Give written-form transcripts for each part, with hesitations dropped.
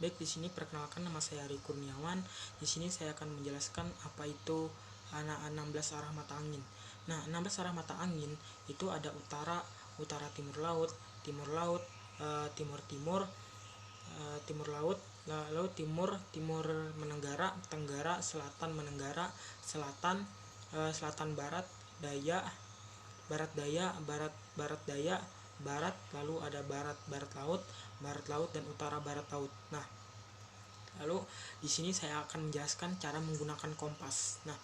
Baik, di sini perkenalkan, nama saya Ari Kurniawan. Di sini saya akan menjelaskan apa itu 16 arah mata angin. Nah, 16 arah mata angin itu ada utara, utara timur laut, timur laut, timur timur, timur laut, lalu timur, timur menenggara, tenggara, selatan menenggara, selatan, selatan barat, daya, barat daya, barat daya, barat, lalu ada barat laut dan utara barat laut. Nah, lalu di sini saya akan menjelaskan cara menggunakan kompas. Nah,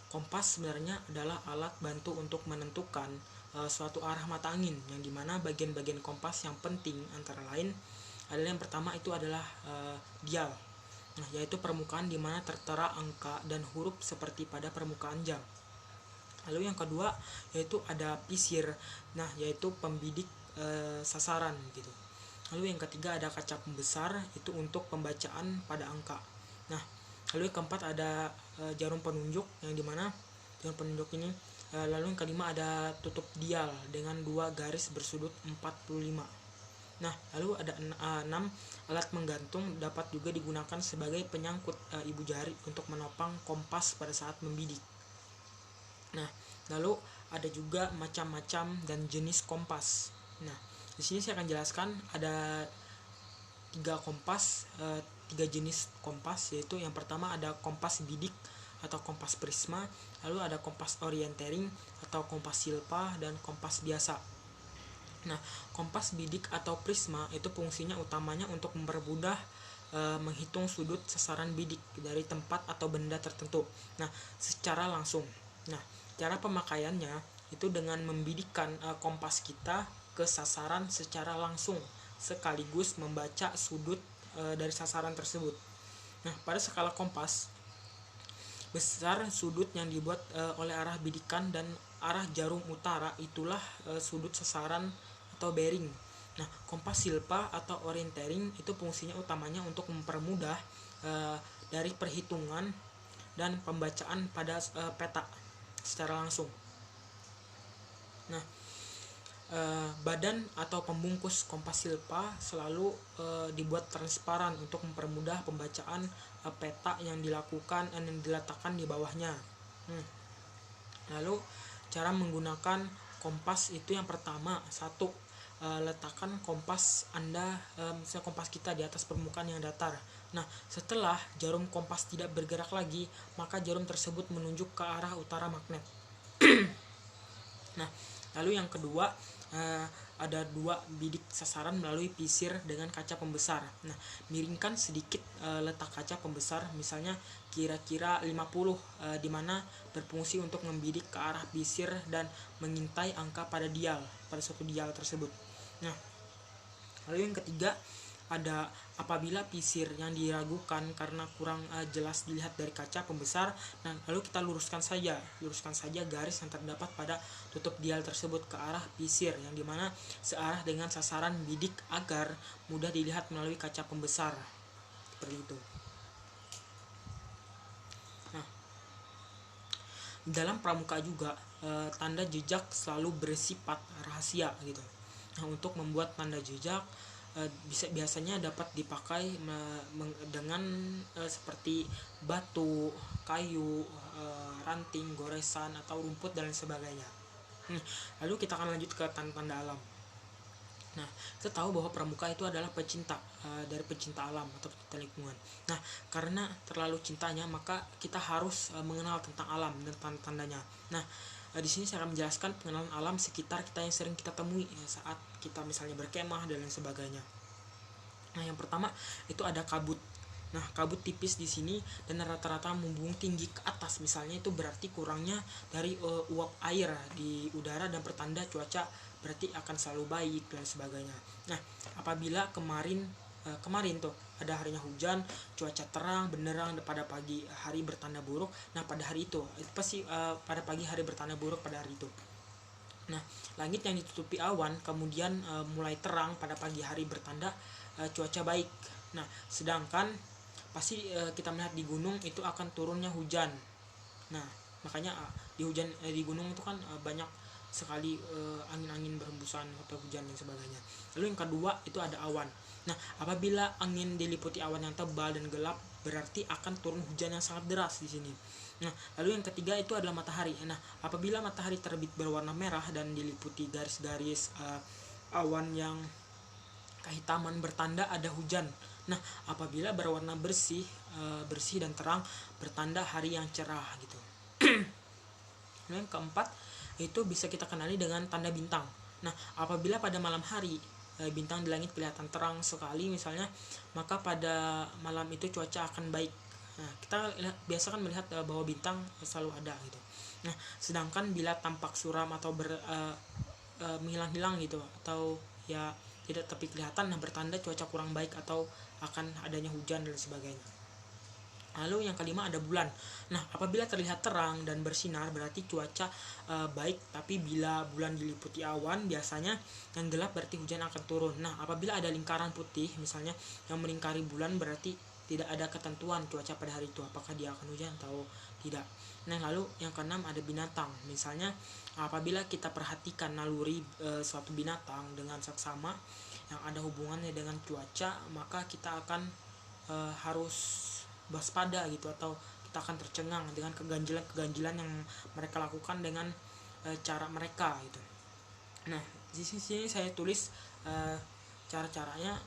kompas sebenarnya adalah alat bantu untuk menentukan suatu arah mata angin, yang dimana bagian-bagian kompas yang penting antara lain adalah yang pertama itu adalah dial. Nah, yaitu permukaan di mana tertera angka dan huruf seperti pada permukaan jam. Lalu yang kedua yaitu ada pisir, nah yaitu pembidik sasaran gitu. Lalu yang ketiga ada kaca pembesar, itu untuk pembacaan pada angka. Nah, lalu yang keempat ada jarum penunjuk, yang dimana jarum penunjuk ini, lalu yang kelima ada tutup dial dengan dua garis bersudut 45. Nah, lalu ada 6 alat menggantung, dapat juga digunakan sebagai penyangkut ibu jari untuk menopang kompas pada saat membidik. Nah, lalu ada juga macam-macam dan jenis kompas. Nah, di sini saya akan jelaskan ada 3 jenis kompas, yaitu yang pertama ada kompas bidik atau kompas prisma, lalu ada kompas orientering atau kompas silpa, dan kompas biasa. Nah, kompas bidik atau prisma itu fungsinya utamanya untuk mempermudah menghitung sudut sasaran bidik dari tempat atau benda tertentu. Nah, secara langsung. Nah, cara pemakaiannya itu dengan membidikkan kompas kita ke sasaran secara langsung, sekaligus membaca sudut dari sasaran tersebut. Nah, pada skala kompas, besar sudut yang dibuat oleh arah bidikan dan arah jarum utara itulah sudut sasaran atau bearing. Nah, kompas silpa atau orientering itu fungsinya utamanya untuk mempermudah dari perhitungan dan pembacaan pada peta secara langsung. Nah, badan atau pembungkus kompas silpa selalu dibuat transparan untuk mempermudah pembacaan peta yang dilakukan dan yang diletakkan di bawahnya. Lalu cara menggunakan kompas itu yang pertama, satu, letakkan kompas Anda, misalnya kompas kita di atas permukaan yang datar. Nah, setelah jarum kompas tidak bergerak lagi, maka jarum tersebut menunjuk ke arah utara magnet. Nah, lalu yang kedua, ada 2 bidik sasaran melalui pisir dengan kaca pembesar. Nah, miringkan sedikit letak kaca pembesar, misalnya kira-kira 50, di mana berfungsi untuk membidik ke arah pisir dan mengintai angka pada suatu dial tersebut. Nah, lalu yang ketiga ada apabila pisir yang diragukan karena kurang jelas dilihat dari kaca pembesar, nah lalu kita luruskan saja garis yang terdapat pada tutup dial tersebut ke arah pisir, yang dimana searah dengan sasaran bidik agar mudah dilihat melalui kaca pembesar, seperti itu. Nah, dalam pramuka juga tanda jejak selalu bersifat rahasia gitu. Nah, untuk membuat tanda jejak biasanya dapat dipakai dengan seperti batu, kayu, ranting, goresan, atau rumput dan sebagainya. Lalu kita akan lanjut ke tanda-tanda alam. Nah, kita tahu bahwa pramuka itu adalah pecinta dari pecinta alam atau pecinta lingkungan. Nah, karena terlalu cintanya, maka kita harus mengenal tentang alam dan tanda-tandanya. Nah, di sini saya akan menjelaskan pengenalan alam sekitar kita yang sering kita temui saat kita misalnya berkemah dan lain sebagainya. Nah, yang pertama itu ada kabut. Nah, kabut tipis di sini dan rata-rata membumbung tinggi ke atas, misalnya itu berarti kurangnya dari uap air di udara dan pertanda cuaca berarti akan selalu baik dan sebagainya. Nah, apabila kemarin tuh ada harinya hujan, cuaca terang benderang pada pagi hari bertanda buruk. Nah, pada hari itu pasti pada pagi hari bertanda buruk pada hari itu. Nah, langit yang ditutupi awan kemudian mulai terang pada pagi hari bertanda cuaca baik. Nah, sedangkan pasti kita melihat di gunung itu akan turunnya hujan. Nah, makanya di gunung itu kan banyak sekali angin-angin berhembusan atau hujan dan sebagainya. Lalu yang kedua itu ada awan. Nah, apabila angin diliputi awan yang tebal dan gelap, berarti akan turun hujan yang sangat deras di sini. Nah, lalu yang ketiga itu adalah matahari. Nah, apabila matahari terbit berwarna merah dan diliputi garis-garis awan yang kehitaman, bertanda ada hujan. Nah, apabila berwarna bersih dan terang, bertanda hari yang cerah gitu. Nah, yang keempat itu bisa kita kenali dengan tanda bintang. Nah, apabila pada malam hari bintang di langit kelihatan terang sekali misalnya, maka pada malam itu cuaca akan baik. Nah, kita biasa kan melihat bahwa bintang selalu ada gitu. Nah, sedangkan bila tampak suram atau menghilang-hilang gitu, atau ya tidak tepi kelihatan, nah bertanda cuaca kurang baik atau akan adanya hujan dan sebagainya. Lalu yang kelima ada bulan. Nah, apabila terlihat terang dan bersinar berarti cuaca baik, tapi bila bulan diliputi awan biasanya yang gelap berarti hujan akan turun. Nah, apabila ada lingkaran putih misalnya yang melingkari bulan berarti tidak ada ketentuan cuaca pada hari itu, apakah dia akan hujan atau tidak. Nah, lalu yang keenam ada binatang. Misalnya apabila kita perhatikan naluri suatu binatang dengan seksama yang ada hubungannya dengan cuaca, maka kita akan harus waspada gitu, atau kita akan tercengang dengan keganjilan yang mereka lakukan dengan cara mereka gitu. Nah, di sini saya tulis cara-caranya.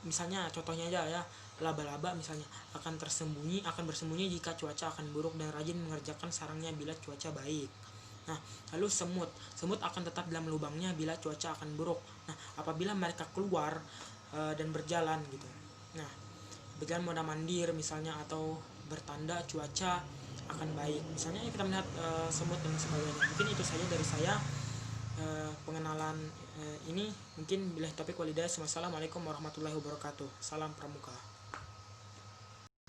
Misalnya contohnya aja ya, laba-laba misalnya akan bersembunyi jika cuaca akan buruk dan rajin mengerjakan sarangnya bila cuaca baik. Nah, lalu semut akan tetap dalam lubangnya bila cuaca akan buruk. Nah, apabila mereka keluar dan berjalan gitu. Nah, berjalan mondar-mandir misalnya, atau bertanda cuaca akan baik. Misalnya kita melihat semut dan sebagainya. Mungkin itu saja dari saya pengenalan ini. Mungkin billahi taufiq walhidayah. Wassalamualaikum warahmatullahi wabarakatuh. Salam pramuka.